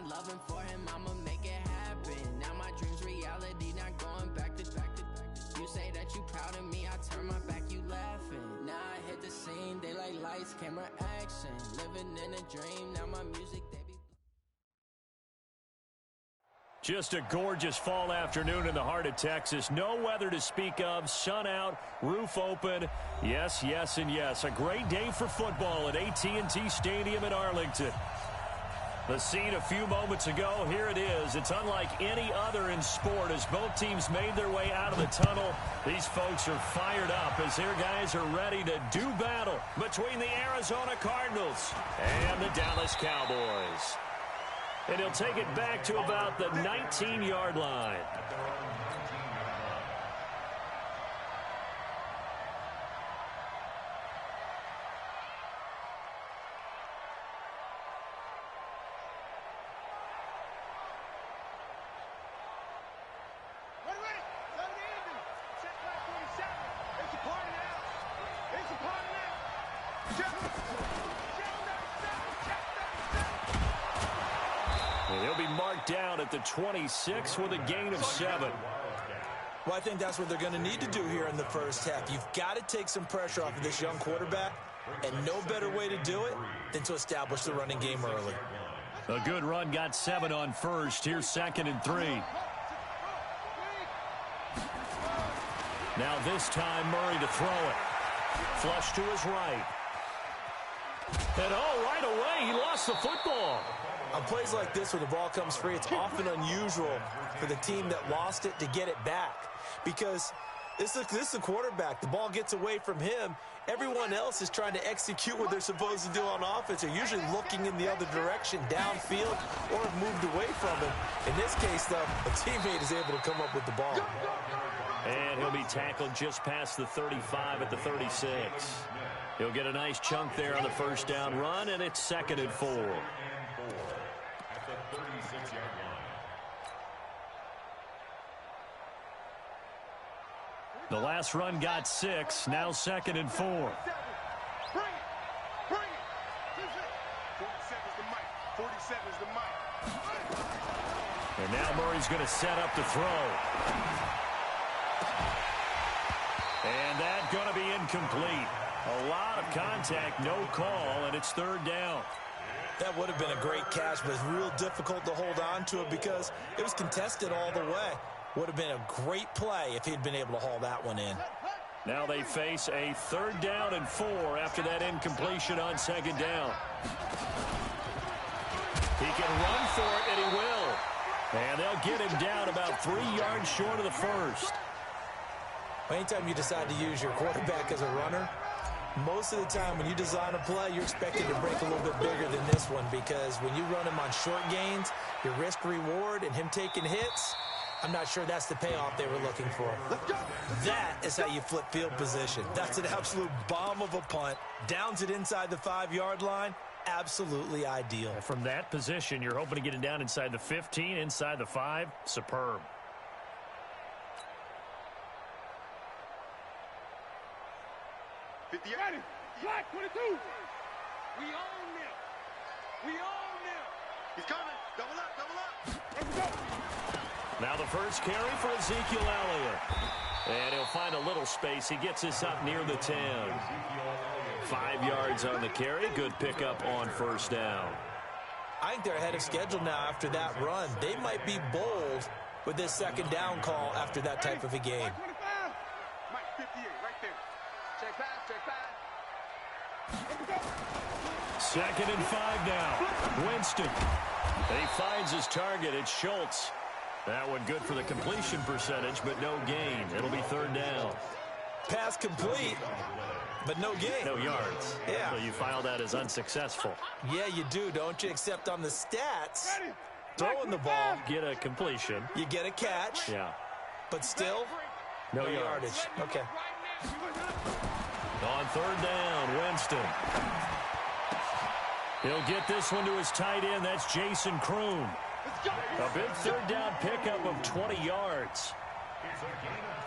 loving for him, I'ma make it happen. Now my dreams reality, not going back to back. You say that you proud of me, I turn my back, you laughing. Now I hit the scene, they like lights, camera, action. Living in a dream, now my music, they be... Just a gorgeous fall afternoon in the heart of Texas. No weather to speak of, sun out, roof open. Yes, yes, and yes. A great day for football at AT&T Stadium in Arlington. The scene a few moments ago, here it is. It's unlike any other in sport as both teams made their way out of the tunnel. These folks are fired up as their guys are ready to do battle between the Arizona Cardinals and the Dallas Cowboys. And he'll take it back to about the 19-yard line. He'll be marked down at the 26 with a gain of 7. Well, I think that's what they're going to need to do here in the first half. You've got to take some pressure off of this young quarterback, and no better way to do it than to establish the running game early. A good run got 7 on first. Here's 2nd and 3. Now this time Murray to throw it. Flush to his right. And right away he lost the football. On plays like this where the ball comes free, it's often unusual for the team that lost it to get it back. Because this is the quarterback. The ball gets away from him. Everyone else is trying to execute what they're supposed to do on offense. They're usually looking in the other direction, downfield, or have moved away from him. In this case, though, a teammate is able to come up with the ball. And he'll be tackled just past the 35 at the 36. He'll get a nice chunk there on the first down run, and it's 2nd and 4. The last run got 6. Now 2nd and 4. Bring it. 47's the mic. 47's the mic. And now Murray's going to set up to throw. And that's going to be incomplete. A lot of contact, no call, and it's 3rd down. That would have been a great catch, but it's real difficult to hold on to it because it was contested all the way. Would have been a great play if he'd been able to haul that one in. Now they face a 3rd down and 4 after that incompletion on 2nd down. He can run for it, and he will. And they'll get him down about 3 yards short of the first. Anytime you decide to use your quarterback as a runner, most of the time when you design a play, you're expected to break a little bit bigger than this one because when you run him on short gains, your risk-reward and him taking hits, I'm not sure that's the payoff they were looking for. That is how you flip field position. That's an absolute bomb of a punt. Downs it inside the 5-yard line. Absolutely ideal. From that position, you're hoping to get it down inside the 15, inside the 5. Superb. Ready. Flag 22. We own them. We own them. He's coming. Double up, double up. Let's go. Now the first carry for Ezekiel Elliott. And he'll find a little space. He gets this up near the 10. 5 yards on the carry. Good pickup on 1st down. I think they're ahead of schedule now after that run. They might be bold with this 2nd down call after that type of a game. Mike 58 right there. Check pass, check pass. 2nd and 5 now. Winston. He finds his target. It's Schultz. That one good for the completion percentage, but no gain. It'll be 3rd down. Pass complete, but no gain. No yards. Yeah. So you file that as unsuccessful. Yeah, you do, don't you? Except on the stats, throwing the ball, Get a completion. you get a catch, Yeah. but still, No yardage. Okay. On 3rd down, Winston. He'll get this one to his tight end. That's Jason Kroon. A big 3rd down pickup of 20 yards.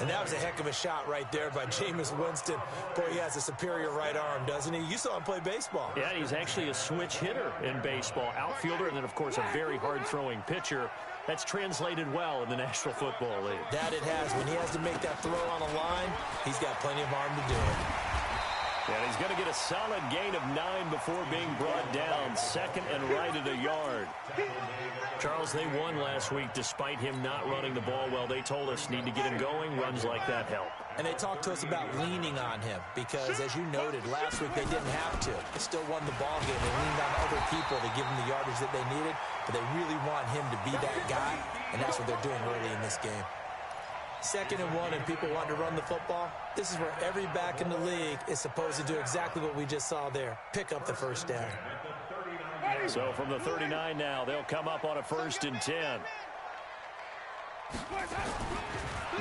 And that was a heck of a shot right there by Jameis Winston. Boy, he has a superior right arm, doesn't he? You saw him play baseball. Yeah, he's actually a switch hitter in baseball. Outfielder, and then, of course, a very hard-throwing pitcher. That's translated well in the National Football League. That it has. When he has to make that throw on a line, he's got plenty of arm to do it. And he's going to get a solid gain of 9 before being brought down. Second and right at a yard. Charles, they won last week despite him not running the ball well. They told us need to get him going. Runs like that help. And they talked to us about leaning on him because, as you noted, last week they didn't have to. They still won the ball game. They leaned on other people to give them the yardage that they needed, but they really want him to be that guy, and that's what they're doing early in this game. 2nd and 1, and people want to run the football. This is where every back in the league is supposed to do exactly what we just saw there, pick up the first down. So from the 39 now, they'll come up on a 1st and 10.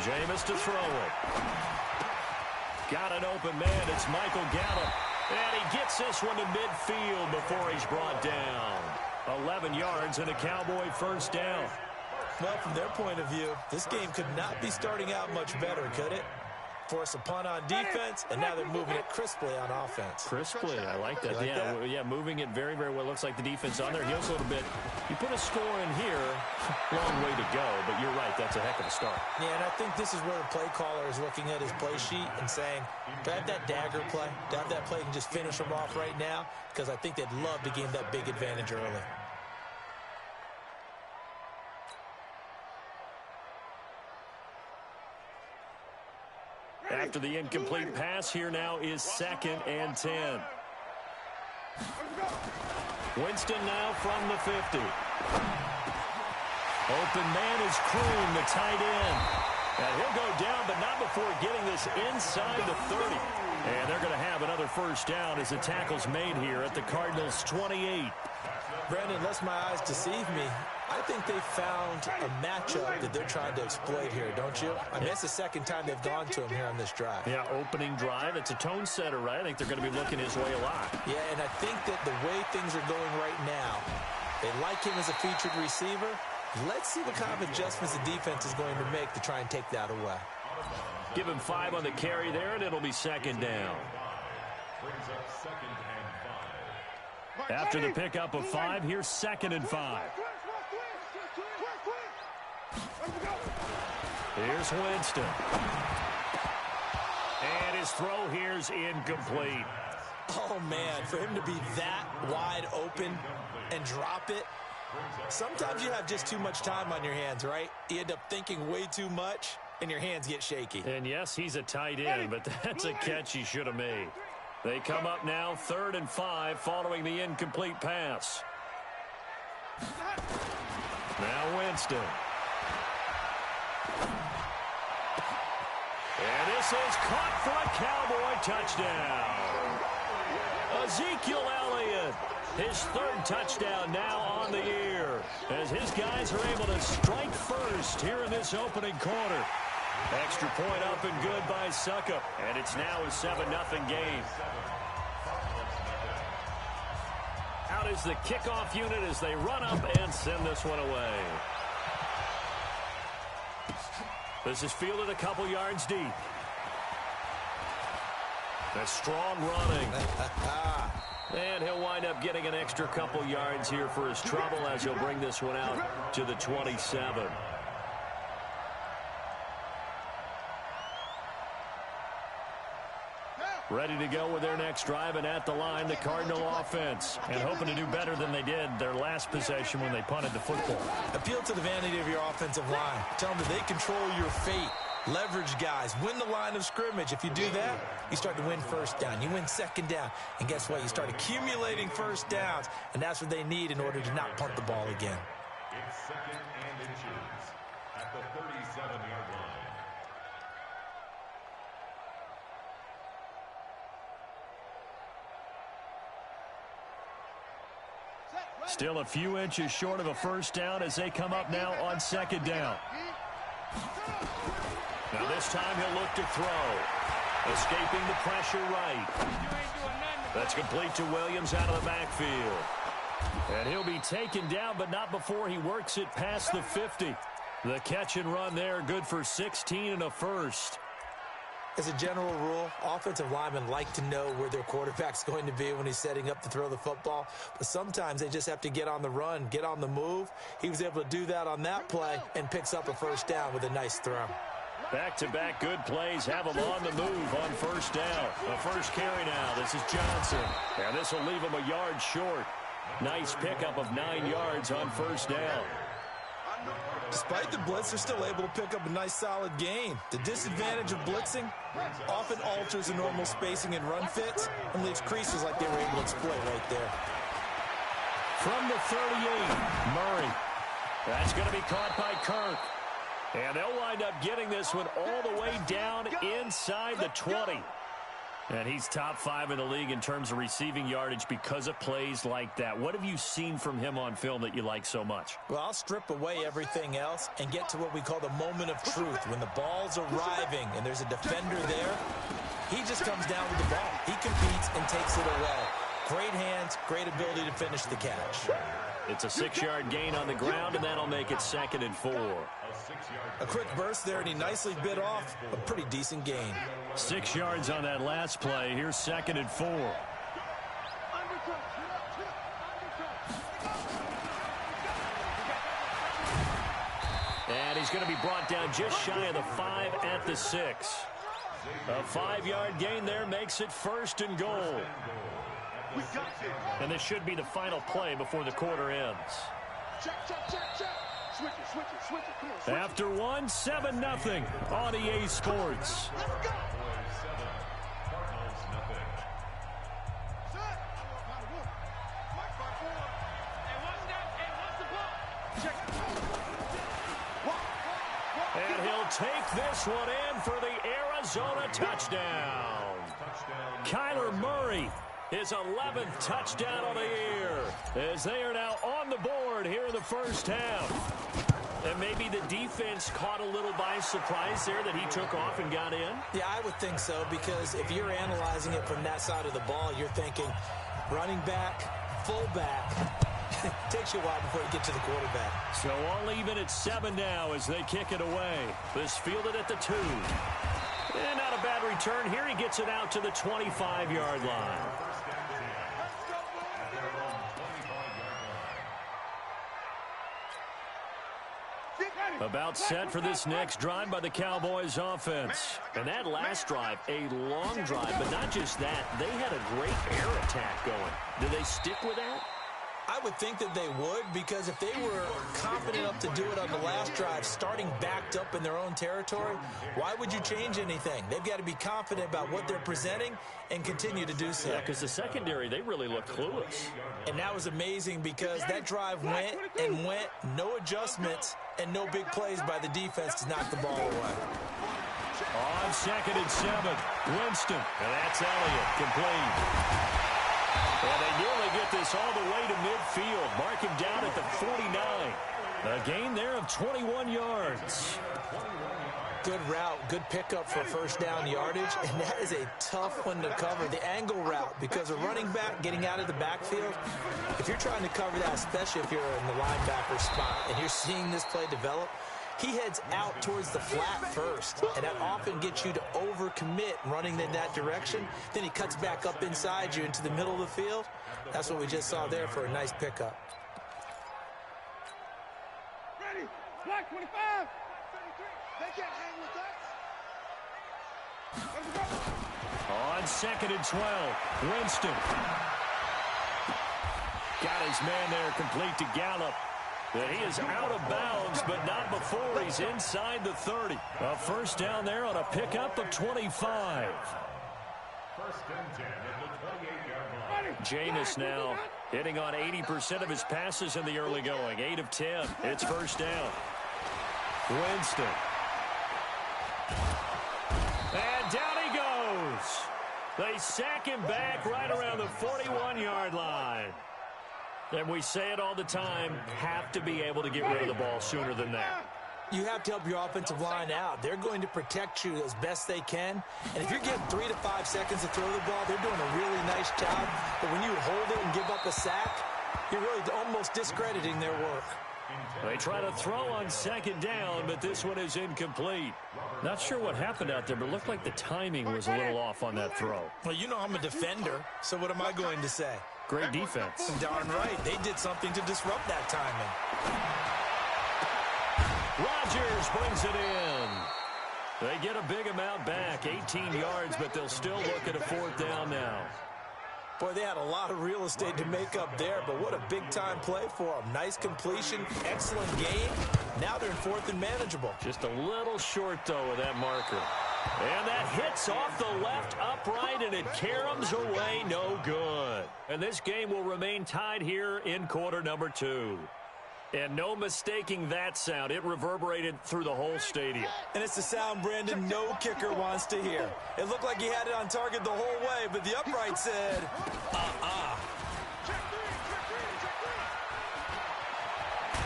Jameis to throw it. Got an open man. It's Michael Gallup. And he gets this one to midfield before he's brought down. 11 yards and a Cowboy first down. Well, from their point of view, this game could not be starting out much better, could it? Force a punt on defense, and now they're moving it crisply on offense. Crisply, I like that. Yeah, moving it very, very well. Looks like the defense on there heals a little bit. You put a score in here, long way to go, but you're right, that's a heck of a start. Yeah, and I think this is where the play caller is looking at his play sheet and saying, do I have that dagger play? Do I have that play and just finish them off right now? Because I think they'd love to gain that big advantage early. After the incomplete pass, here now is 2nd and 10. Winston now from the 50. Open man is Kroon, the tight end. And he'll go down, but not before getting this inside the 30. And they're going to have another first down as the tackle's made here at the Cardinals' 28. Brandon, unless my eyes deceive me, I think they found a matchup that they're trying to exploit here, don't you? I mean, it's the 2nd time they've gone to him here on this drive. Yeah, opening drive. It's a tone setter, right? I think they're going to be looking his way a lot. Yeah, and I think that the way things are going right now, they like him as a featured receiver. Let's see what kind of adjustments the defense is going to make to try and take that away. Give him 5 on the carry there, and it'll be 2nd down. After the pickup of 5, here's 2nd and 5. Here's Winston. And his throw here's incomplete. Oh, man, for him to be that wide open and drop it, sometimes you have just too much time on your hands, right? You end up thinking way too much, and your hands get shaky. And, yes, he's a tight end, but that's a catch he should have made. They come up now 3rd and 5 following the incomplete pass. Now Winston. And this is caught for a Cowboy touchdown. Ezekiel Elliott, his 3rd touchdown now on the year, as his guys are able to strike first here in this opening quarter. Extra point up and good by Suckup, and it's now a 7-0 game. Out is the kickoff unit as they run up and send this one away. This is fielded a couple yards deep. A strong running. And he'll wind up getting an extra couple yards here for his trouble as he'll bring this one out to the 27. Ready to go with their next drive, and at the line, the Cardinal offense. And hoping to do better than they did their last possession when they punted the football. Appeal to the vanity of your offensive line. Tell them that they control your fate. Leverage guys. Win the line of scrimmage. If you do that, you start to win first down. You win 2nd down. And guess what? You start accumulating first downs. And that's what they need in order to not punt the ball again. It's 2nd and inches at the 37-yard line. Still a few inches short of a first down as they come up now on 2nd down. Now this time he'll look to throw. Escaping the pressure right. That's complete to Williams out of the backfield. And he'll be taken down, but not before he works it past the 50. The catch and run there, good for 16 and a first. As a general rule, offensive linemen like to know where their quarterback's going to be when he's setting up to throw the football. But sometimes they just have to get on the run, get on the move. He was able to do that on that play and picks up a first down with a nice throw. Back-to-back good plays have him on the move on first down. The first carry now. This is Johnson. And this will leave him a yard short. Nice pickup of 9 yards on first down. Despite the blitz, they're still able to pick up a nice solid gain. The disadvantage of blitzing often alters the normal spacing and run fits and leaves creases like they were able to exploit right there. From the 38, Murray. That's going to be caught by Kirk. And they'll wind up getting this one all the way down inside the 20. And he's top 5 in the league in terms of receiving yardage because of plays like that. What have you seen from him on film that you like so much? Well, I'll strip away everything else and get to what we call the moment of truth. When the ball's arriving and there's a defender there, he just comes down with the ball. He competes and takes it away. Great hands, great ability to finish the catch. It's a 6-yard gain on the ground, and that'll make it 2nd and 4. A quick burst there, and he nicely bit off a pretty decent gain. 6 yards on that last play. Here's 2nd and 4. And he's going to be brought down just shy of the 5 at the 6. A 5-yard gain there makes it 1st and goal. And this should be the final play before the quarter ends. After one, 7-0 on EA Sports. And he'll take this one in for the Arizona touchdown. Kyler Murray, his 11th touchdown of the year, as they are now on the board here in the first half. And maybe the defense caught a little by surprise there that he took off and got in? Yeah, I would think so, because if you're analyzing it from that side of the ball, you're thinking running back, fullback. It takes you a while before you get to the quarterback. So all even at 7 now as they kick it away. This fielded at the 2. And not a bad return here. He gets it out to the 25-yard line. About set for this next drive by the Cowboys offense. And that last drive, a long drive, but not just that. They had a great air attack going. Do they stick with that? I would think that they would, because if they were confident enough to do it on the last drive, starting backed up in their own territory, why would you change anything? They've got to be confident about what they're presenting and continue to do so. Yeah, because the secondary, they really look clueless. And that was amazing, because that drive went and went, no adjustments, and no big plays by the defense to knock the ball away. On 2nd and 7, Winston, and that's Elliott, complete. And they nearly get this all the way to midfield. Mark him down at the 49. A gain there of 21 yards. Good route, good pickup for first down yardage, and that is a tough one to cover, the angle route, because a running back getting out of the backfield, if you're trying to cover that, especially if you're in the linebacker spot and you're seeing this play develop, he heads out towards the flat first, and that often gets you to overcommit running in that direction. Then he cuts back up inside you into the middle of the field. That's what we just saw there for a nice pickup. Ready, black 25. They can't hang with us. On 2nd and 12, Winston. Got his man there complete to Gallup. And he is out of bounds, but not before he's inside the 30. A first down there on a pickup of 25. First and 10 at the 28-yard line. Jameis now hitting on 80% of his passes in the early going. 8 of 10. It's first down. Winston. And down he goes. They sack him back right around the 41-yard line. And we say it all the time, have to be able to get rid of the ball sooner than that. You have to help your offensive line out. They're going to protect you as best they can. And if you're getting 3 to 5 seconds to throw the ball, they're doing a really nice job. But when you hold it and give up a sack, you're really almost discrediting their work. They try to throw on second down, but this one is incomplete. Not sure what happened out there, but it looked like the timing was a little off on that throw. Well, you know I'm a defender, so what am I going to say? Great defense. Darn right. They did something to disrupt that timing. Rodgers brings it in. They get a big amount back, 18 yards, but they'll still look at a fourth down now. Boy, they had a lot of real estate to make up there, but what a big-time play for them. Nice completion, excellent game. Now they're in fourth and manageable. Just a little short, though, with that marker. And that hits off the left upright, and it caroms away, no good. And this game will remain tied here in quarter number 2. And no mistaking that sound. It reverberated through the whole stadium. And it's the sound, Brandon, no kicker wants to hear. It looked like he had it on target the whole way, but the upright said,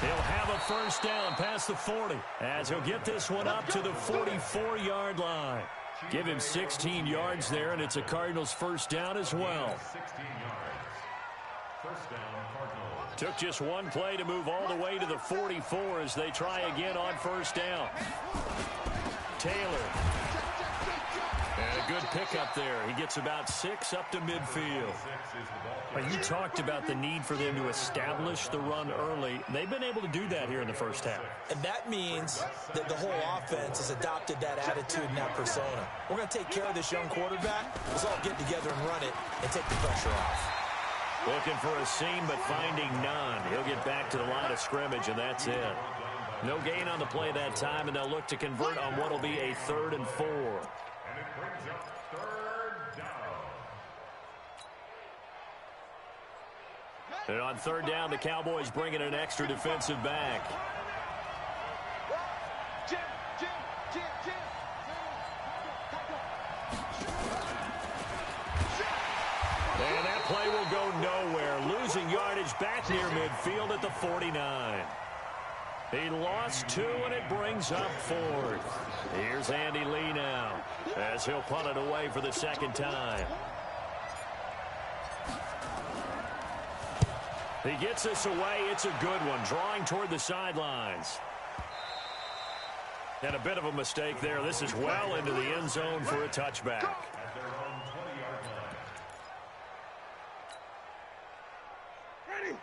He'll have a first down past the 40 as he'll get this one up to the 44-yard line. Give him 16 yards there, and it's a Cardinals first down as well. 16 yards. First down, Cardinals. Took just one play to move all the way to the 44 as they try again on first down. Taylor. And a good pickup there. He gets about 6 up to midfield. You talked about the need for them to establish the run early. They've been able to do that here in the first half. And that means that the whole offense has adopted that attitude and that persona. We're going to take care of this young quarterback. Let's all get together and run it and take the pressure off. Looking for a seam, but finding none. He'll get back to the line of scrimmage, and that's it. No gain on the play that time, and they'll look to convert on what will be a 3rd and 4. And it brings up third down. And on third down, the Cowboys bring in an extra defensive back. And that play will go nowhere. Losing yardage back near midfield at the 49. He lost 2, and it brings up 4th. Here's Andy Lee now as he'll punt it away for the second time. He gets this away. It's a good one, drawing toward the sidelines. And a bit of a mistake there. This is well into the end zone for a touchback.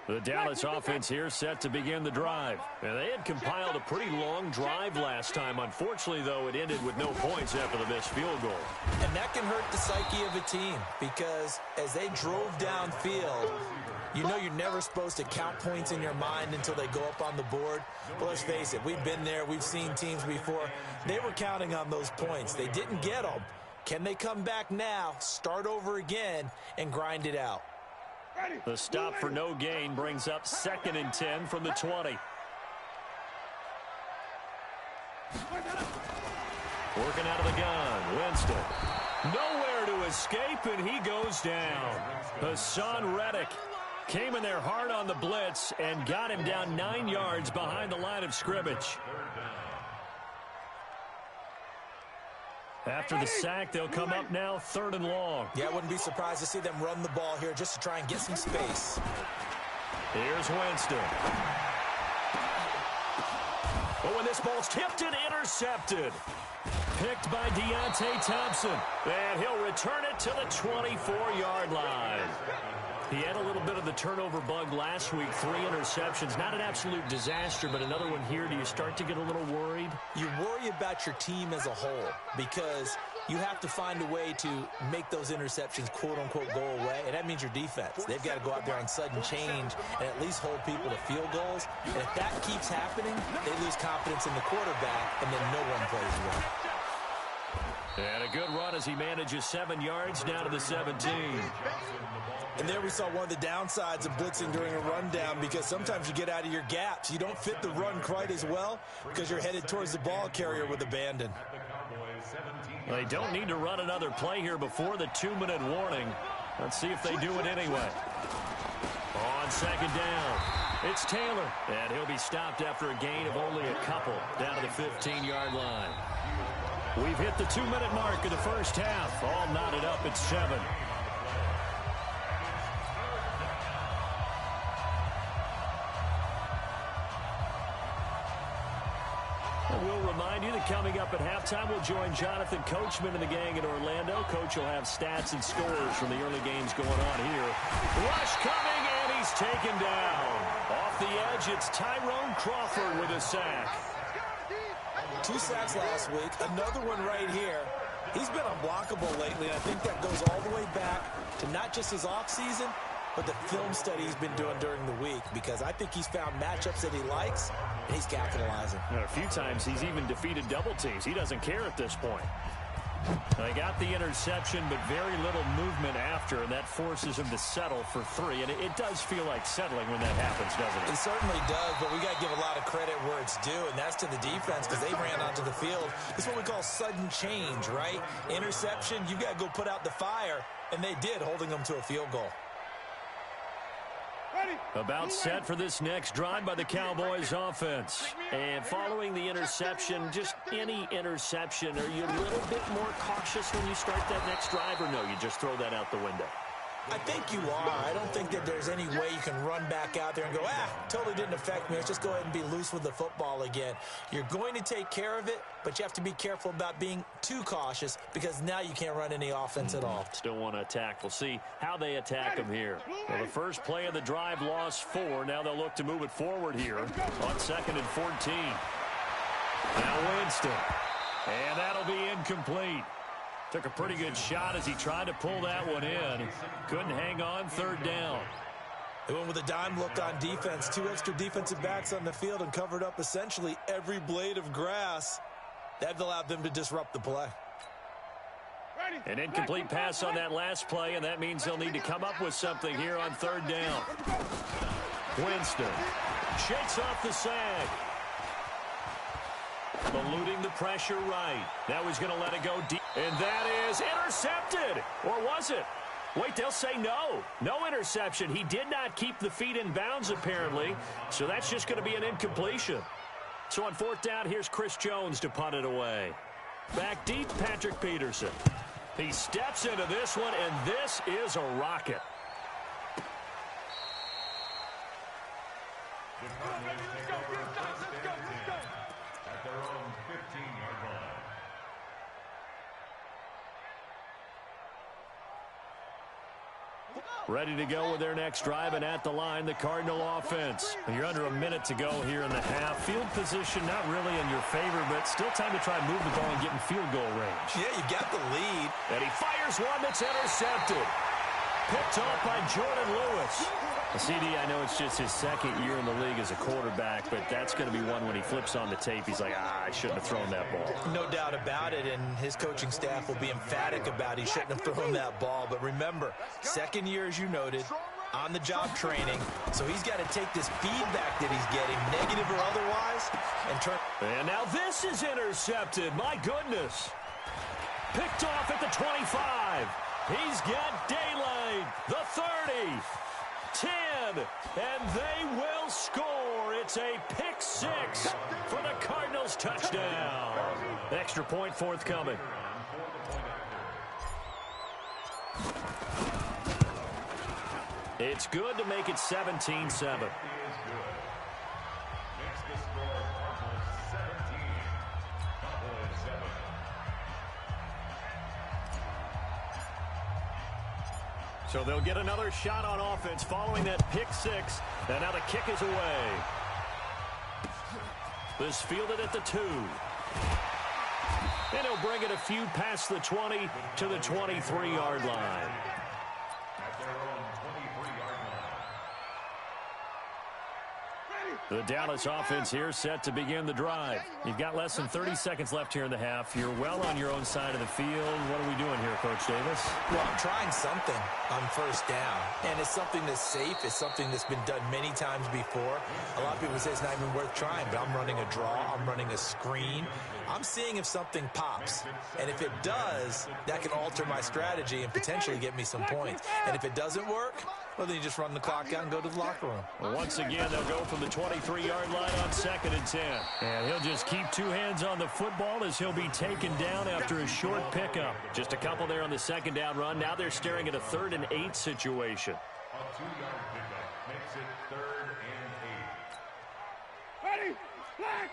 The Dallas offense here set to begin the drive. And they had compiled a pretty long drive last time. Unfortunately, though, it ended with no points after the missed field goal. And that can hurt the psyche of a team because as they drove downfield, you know you're never supposed to count points in your mind until they go up on the board. But let's face it, we've been there. We've seen teams before. They were counting on those points. They didn't get them. Can they come back now, start over again, and grind it out? The stop for no gain brings up 2nd and 10 from the 20. Working out of the gun, Winston. Nowhere to escape, and he goes down. Hassan Reddick came in there hard on the blitz and got him down 9 yards behind the line of scrimmage. After the sack, they'll come up now 3rd and long. Yeah, I wouldn't be surprised to see them run the ball here just to try and get some space. Here's Winston. Oh, and this ball's tipped and intercepted. Picked by Deontay Thompson. And he'll return it to the 24-yard line. He had a little bit of the turnover bug last week, 3 interceptions. Not an absolute disaster, but another one here. Do you start to get a little worried? You worry about your team as a whole because you have to find a way to make those interceptions, quote-unquote, go away, and that means your defense. They've got to go out there on sudden change and at least hold people to field goals. And if that keeps happening, they lose confidence in the quarterback, and then no one plays well. And a good run as he manages 7 yards down to the 17. And there we saw one of the downsides of blitzing during a rundown because sometimes you get out of your gaps. You don't fit the run quite as well because you're headed towards the ball carrier with abandon. They don't need to run another play here before the 2-minute warning. Let's see if they do it anyway. On second down, it's Taylor. And he'll be stopped after a gain of only a couple down to the 15-yard line. We've hit the 2-minute mark of the first half. All knotted up at 7. We'll remind you that coming up at halftime, we'll join Jonathan Coachman and the gang in Orlando. Coach will have stats and scores from the early games going on here. Rush coming, and he's taken down. Off the edge, it's Tyrone Crawford with a sack. 2 sacks last week, another one right here. He's been unblockable lately, and I think that goes all the way back to not just his offseason, but the film study he's been doing during the week, because I think he's found matchups that he likes, and he's capitalizing. And a few times he's even defeated double teams. He doesn't care at this point. They got the interception, but very little movement after, and that forces him to settle for 3. And it does feel like settling when that happens, doesn't it? It certainly does, but we got to give a lot of credit where it's due, and that's to the defense, because they ran onto the field. It's what we call sudden change, right? Interception, you got to go put out the fire, and they did, holding them to a field goal. About set for this next drive by the Cowboys offense. And following the interception, just any interception, are you a little bit more cautious when you start that next drive, or no, you just throw that out the window? I think you are. I don't think that there's any way you can run back out there and go, totally didn't affect me. Let's just go ahead and be loose with the football again. You're going to take care of it, but you have to be careful about being too cautious, because now you can't run any offense at all. Still want to attack. We'll see how they attack him here. Well, the first play of the drive lost 4. Now they'll look to move it forward here on 2nd and 14. Now Winston. And that'll be incomplete. Took a pretty good shot as he tried to pull that one in. Couldn't hang on, 3rd down. They went with a dime look on defense. 2 extra defensive backs on the field and covered up essentially every blade of grass. That allowed them to disrupt the play. An incomplete pass on that last play, and that means they'll need to come up with something here on 3rd down. Winston shakes off the sag. Eluding the pressure right. Now he's going to let it go deep. And that is intercepted. Or was it? Wait, they'll say no. No interception. He did not keep the feet in bounds, apparently. So that's just going to be an incompletion. So on 4th down, here's Chris Jones to punt it away. Back deep, Patrick Peterson. He steps into this one, and this is a rocket. Ready to go with their next drive, and at the line, the Cardinal offense. You're under a minute to go here in the half. Field position not really in your favor, but still time to try and move the ball and get in field goal range. Yeah, you got the lead. And he fires one that's intercepted. Picked off by Jordan Lewis. CD, I know it's just his 2nd year in the league as a quarterback, but that's going to be one when he flips on the tape. He's like, I shouldn't have thrown that ball. No doubt about it, and his coaching staff will be emphatic about he shouldn't have thrown that ball. But remember, 2nd year, as you noted, on-the-job training, so he's got to take this feedback that he's getting, negative or otherwise, and turn. And now this is intercepted. My goodness. Picked off at the 25. He's got daylight. The 30. 10, and they will score. It's a pick 6 for the Cardinals touchdown. Extra point forthcoming. It's good to make it 17-7. So they'll get another shot on offense following that pick 6. And now the kick is away. This fielded at the 2. And he'll bring it a few past the 20 to the 23-yard line. The Dallas offense here set to begin the drive. You've got less than 30 seconds left here in the half. You're well on your own side of the field. What are we doing here, Coach Davis? Well, I'm trying something on 1st down, and it's something that's safe. It's something that's been done many times before. A lot of people say it's not even worth trying, but I'm running a draw. I'm running a screen. I'm seeing if something pops, and if it does, that can alter my strategy and potentially get me some points. And if it doesn't work, well, then you just run the clock out and go to the locker room. Well, once again, they'll go from the 23-yard line on 2nd and 10. And he'll just keep 2 hands on the football as he'll be taken down after a short pickup. Just a couple there on the 2nd down run. Now they're staring at a 3rd and 8 situation. A 2-yard pickup makes it 3rd and 8. Ready? Flag,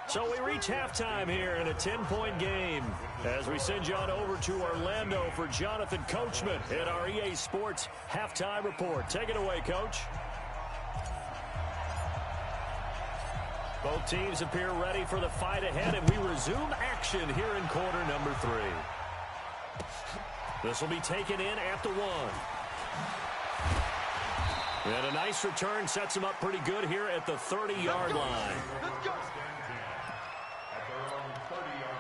So we reach halftime here in a 10-point game as we send you on over to Orlando for Jonathan Coachman at our EA Sports Halftime Report. Take it away, Coach. Both teams appear ready for the fight ahead, and we resume action here in quarter number 3. This will be taken in at the 1. And a nice return sets him up pretty good here at the 30-yard line. Let's go. At their own 30-yard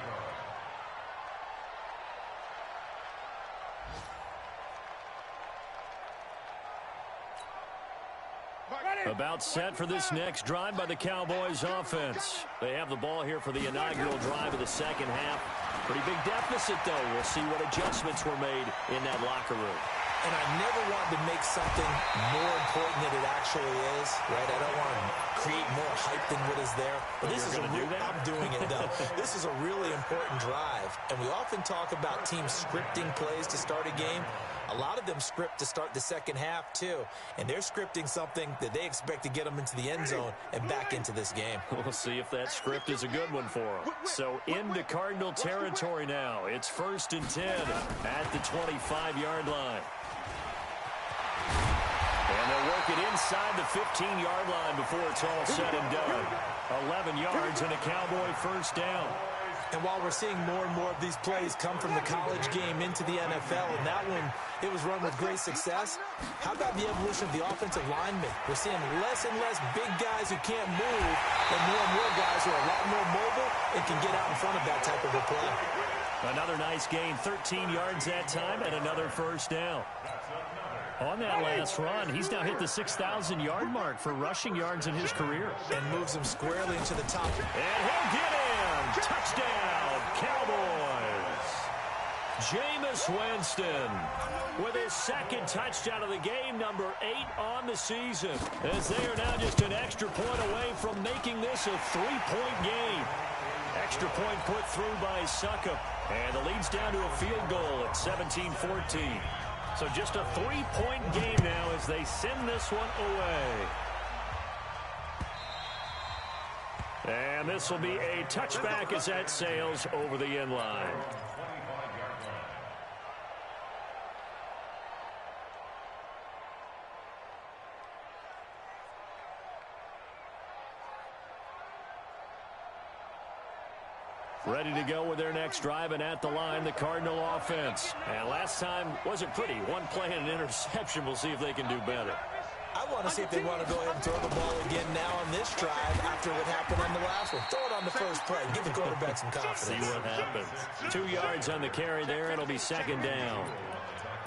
line. About set for this next drive by the Cowboys offense. They have the ball here for the inaugural drive of the second half. Pretty big deficit, though. We'll see what adjustments were made in that locker room. And I never want to make something more important than it actually is, right? I don't want to create more hype than what is there. But this is I'm doing it, though. This is a really important drive. And we often talk about teams scripting plays to start a game. A lot of them script to start the second half, too. And they're scripting something that they expect to get them into the end zone and back into this game. We'll see if that script is a good one for them. So into Cardinal territory now. It's 1st and 10 at the 25-yard line. And they'll work it inside the 15-yard line before it's all said and done. 11 yards and a Cowboy first down. And while we're seeing more and more of these plays come from the college game into the NFL, and that one, it was run with great success, how about the evolution of the offensive linemen? We're seeing less and less big guys who can't move, and more guys who are a lot more mobile and can get out in front of that type of a play. Another nice gain, 13 yards that time, and another first down. On that last run, he's now hit the 6,000-yard mark for rushing yards in his career. And moves him squarely into the top. And he'll get him! Touchdown, Cowboys! Jameis Winston with his second touchdown of the game, number 8 on the season, as they are now just an extra point away from making this a 3-point game. Extra point put through by Succop, and the lead's down to a field goal at 17-14. So just a 3-point game now as they send this one away. And this will be a touchback as that sails over the end line. Ready to go with their next drive, and at the line, the Cardinal offense. And last time wasn't pretty. One play and an interception. We'll see if they can do better. I want to see if they want to go ahead and throw the ball again now on this drive after what happened on the last one. Throw it on the first play. Give the quarterback some confidence. See what happens. 2 yards on the carry there. It'll be second down.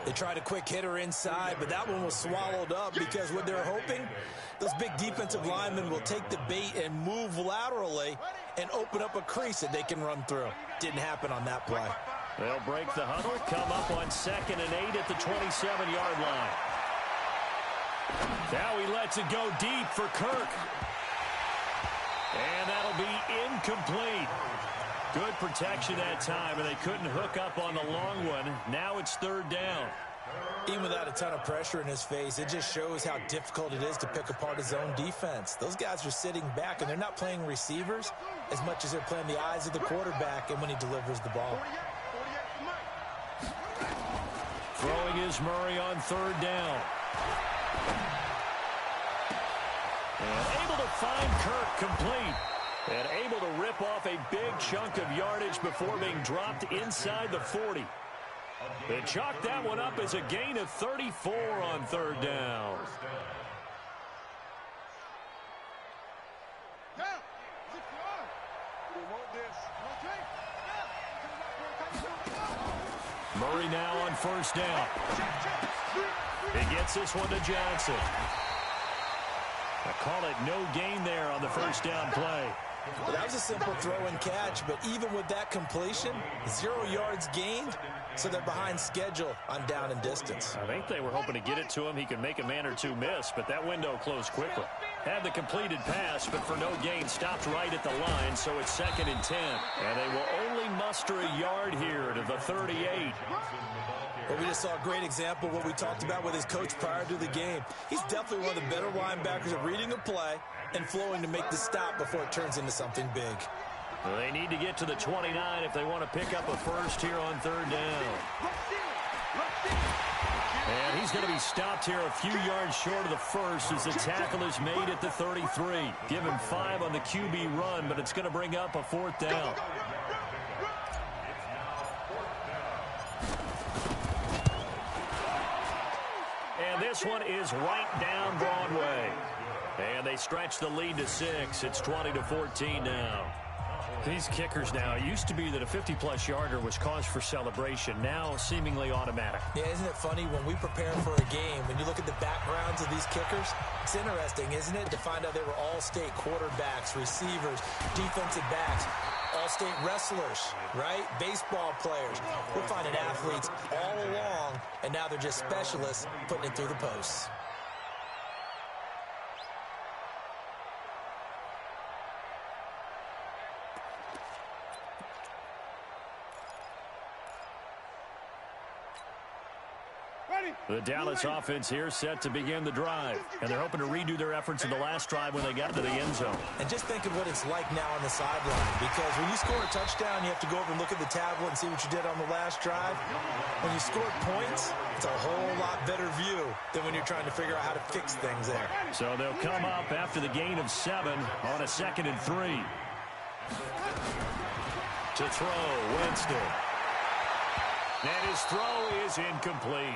They tried a quick hitter inside, but that one was swallowed up because what they're hoping, those big defensive linemen will take the bait and move laterally and open up a crease that they can run through. Didn't happen on that play. They'll break the huddle, come up on 2nd and 8 at the 27-yard line. Now he lets it go deep for Kirk. And that'll be incomplete. Good protection that time, and they couldn't hook up on the long one. Now it's 3rd down. Even without a ton of pressure in his face, it just shows how difficult it is to pick apart his own defense. Those guys are sitting back, and they're not playing receivers as much as they're playing the eyes of the quarterback and when he delivers the ball. Throwing is Murray on 3rd down. And able to find Kirk complete. And able to rip off a big chunk of yardage before being dropped inside the 40. They chalk that one up as a gain of 34 on 3rd down. Murray now on 1st down. He gets this one to Johnson. I call it no gain there on the 1st down play. Well, that was a simple throw and catch, but even with that completion, 0 yards gained, so they're behind schedule on down and distance. I think they were hoping to get it to him. He could make a man or two miss, but that window closed quickly. Had the completed pass, but for no gain, stopped right at the line, so it's 2nd and 10. And they will only muster a yard here to the 38. Well, we just saw a great example of what we talked about with his coach prior to the game. He's definitely one of the better linebackers at reading a play and flowing to make the stop before it turns into something big. Well, they need to get to the 29 if they want to pick up a first here on third down. And he's going to be stopped here a few yards short of the first as the tackle is made at the 33. Give him 5 on the QB run, but it's going to bring up a fourth down. And this one is right down Broadway. And they stretch the lead to 6. It's 20-14 now. These kickers now, it used to be that a 50-plus yarder was cause for celebration. Now, seemingly automatic. Yeah, isn't it funny when we prepare for a game, when you look at the backgrounds of these kickers, it's interesting, isn't it, to find out they were all-state quarterbacks, receivers, defensive backs, all-state wrestlers, right? Baseball players. We're finding athletes all along, and now they're just specialists putting it through the posts. The Dallas offense here set to begin the drive. And they're hoping to redo their efforts in the last drive when they got to the end zone. And just think of what it's like now on the sideline. Because when you score a touchdown, you have to go over and look at the tablet and see what you did on the last drive. When you score points, it's a whole lot better view than when you're trying to figure out how to fix things there. So they'll come up after the gain of 7 on a 2nd and 3. To throw, Winston. And his throw is incomplete. I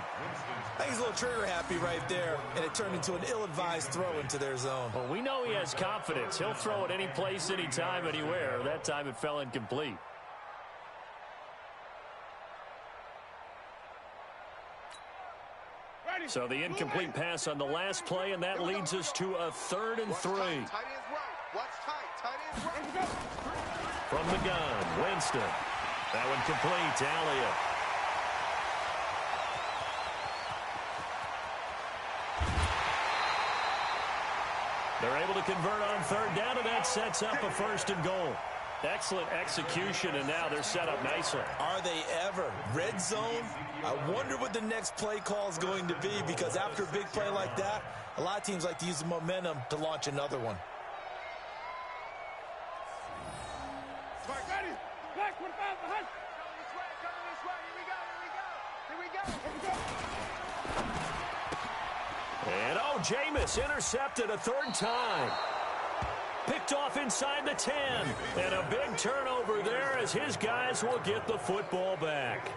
think he's a little trigger happy right there, and it turned into an ill-advised throw into their zone. Well, we know he has confidence. He'll throw it any place, anytime, anywhere. That time it fell incomplete. So the incomplete pass on the last play, and that leads us to a 3rd and 3. From the gun, Winston. That one complete to Elliott. They're able to convert on 3rd down, and that sets up a 1st and goal. Excellent execution, and now they're set up nicely. Are they ever? Red zone? I wonder what the next play call is going to be, because after a big play like that, a lot of teams like to use the momentum to launch another one. And, oh, Jameis intercepted a 3rd time. Picked off inside the 10. And a big turnover there as his guys will get the football back.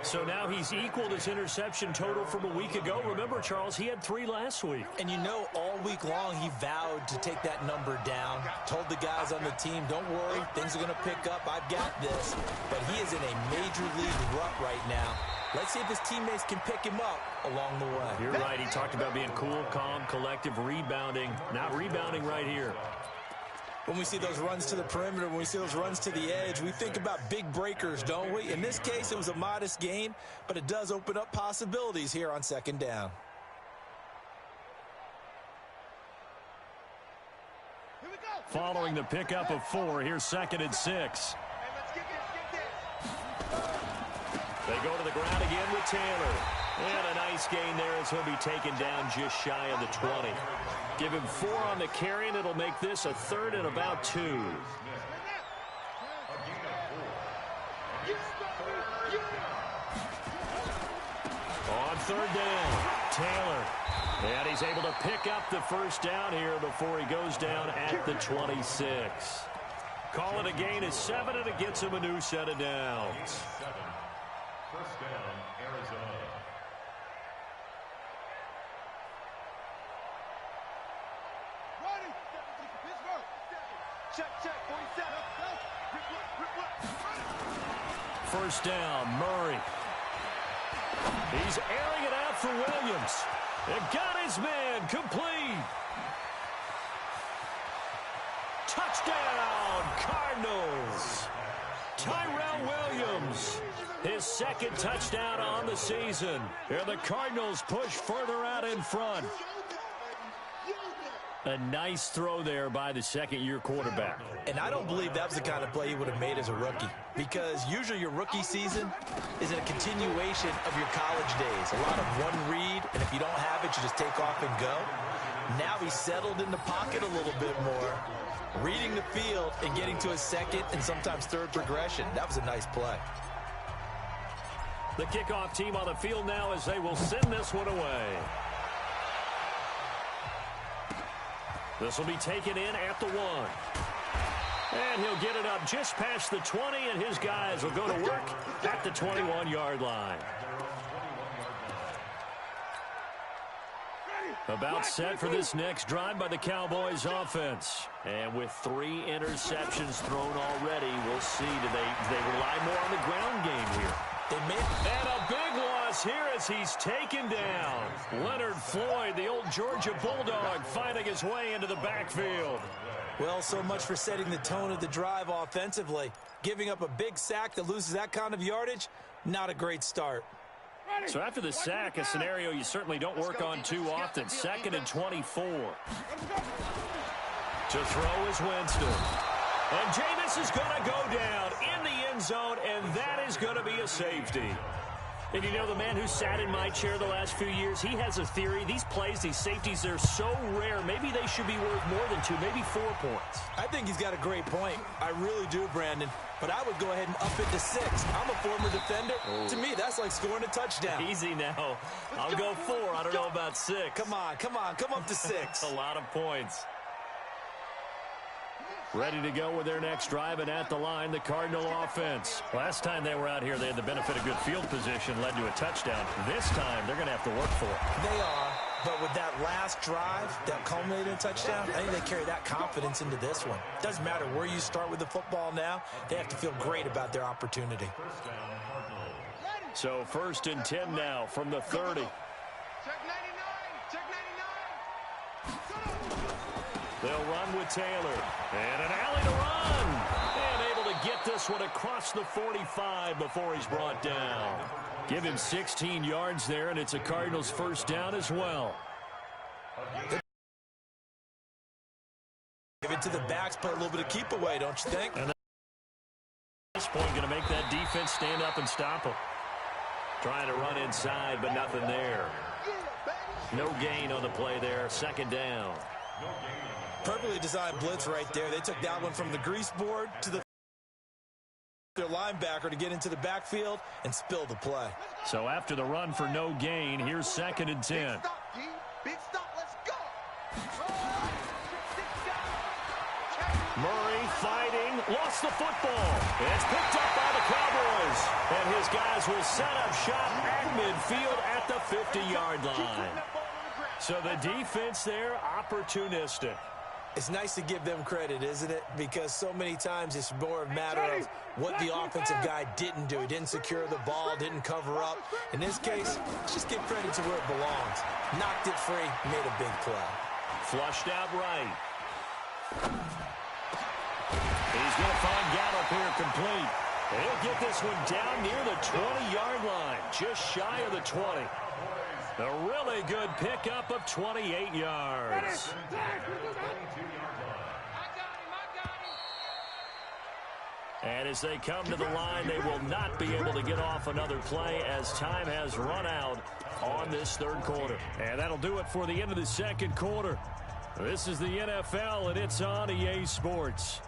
So now he's equaled his interception total from a week ago. Remember, Charles, he had 3 last week. And you know, all week long he vowed to take that number down. Told the guys on the team, don't worry, things are going to pick up. I've got this. But he is in a major league rut right now. Let's see if his teammates can pick him up along the way. You're right. He talked about being cool, calm, collective, rebounding. Not rebounding right here. When we see those runs to the perimeter, when we see those runs to the edge, we think about big breakers, don't we? In this case, it was a modest gain, but it does open up possibilities here on 2nd down. Following the pickup of 4, here's 2nd and 6. They go to the ground again with Taylor. And a nice gain there as he'll be taken down just shy of the 20. Give him 4 on the carry, and it'll make this a 3rd and about 2. On 3rd down, Taylor. And he's able to pick up the 1st down here before he goes down at the 26. Call it a gain of 7, and it gets him a new set of downs. 1st down, Arizona. Check, 47. 1st down, Murray. He's airing it out for Williams. It got his man complete. Touchdown, Cardinals. Tyrell Williams, his 2nd touchdown on the season. And the Cardinals push further out in front. A nice throw there by the second-year quarterback. And I don't believe that was the kind of play he would have made as a rookie, because usually your rookie season is a continuation of your college days. A lot of one read, and if you don't have it, you just take off and go. Now he's settled in the pocket a little bit more, reading the field and getting to his second and sometimes third progression. That was a nice play. The kickoff team on the field now as they will send this one away. This will be taken in at the 1. And he'll get it up just past the 20, and his guys will go to work at the 21-yard line. About set for this next drive by the Cowboys offense. And with 3 interceptions thrown already, we'll see. Do they rely more on the ground game here? And a big loss here as he's taken down. Leonard Floyd, the old Georgia Bulldog, finding his way into the backfield. Well, so much for setting the tone of the drive offensively. Giving up a big sack that loses that kind of yardage, not a great start. So after the sack, a scenario you certainly don't work on too often. 2nd and 24. To throw is Winston. And Jameis is going to go down in the end zone, and that is going to be a safety. And you know, the man who sat in my chair the last few years, he has a theory. These plays, these safeties, they're so rare. Maybe they should be worth more than 2, maybe 4 points. I think he's got a great point. I really do, Brandon. But I would go ahead and up it to 6. I'm a former defender. Oh. To me, that's like scoring a touchdown. Easy now. I'll go 4. I don't know about 6. Come on. Come up to 6. A lot of points. Ready to go with their next drive, and at the line, the Cardinal offense. Last time they were out here, they had the benefit of good field position, led to a touchdown. This time, they're going to have to work for it. They are, but with that last drive that culminated in a touchdown, I think they carry that confidence into this one. Doesn't matter where you start with the football now, they have to feel great about their opportunity. So 1st and 10 now from the 30. Check 99. Check 99. They'll run with Taylor. And an alley to run. And able to get this one across the 45 before he's brought down. Give him 16 yards there, and it's a Cardinals first down as well. Give it to the backs, play a little bit of keep away, don't you think? And at this point, going to make that defense stand up and stop him. Trying to run inside, but nothing there. No gain on the play there. 2nd down. Perfectly designed blitz right there. They took that one from the grease board to their linebacker to get into the backfield and spill the play. So after the run for no gain, here's 2nd and 10. Big stop, let's go. Murray fighting, lost the football. It's picked up by the Cowboys. And his guys will set up shop at midfield at the 50-yard line. So the defense there, opportunistic. It's nice to give them credit, isn't it? Because so many times it's more a matter of what the offensive guy didn't do. He didn't secure the ball, didn't cover up. In this case, let's just give credit to where it belongs. Knocked it free, made a big play. Flushed out right. He's going to find Gallup here complete. He'll get this one down near the 20-yard line, just shy of the 20. A really good pickup of 28 yards. And as they come to the line, they will not be able to get off another play as time has run out on this 3rd quarter. And that'll do it for the end of the 2nd quarter. This is the NFL, and it's on EA Sports.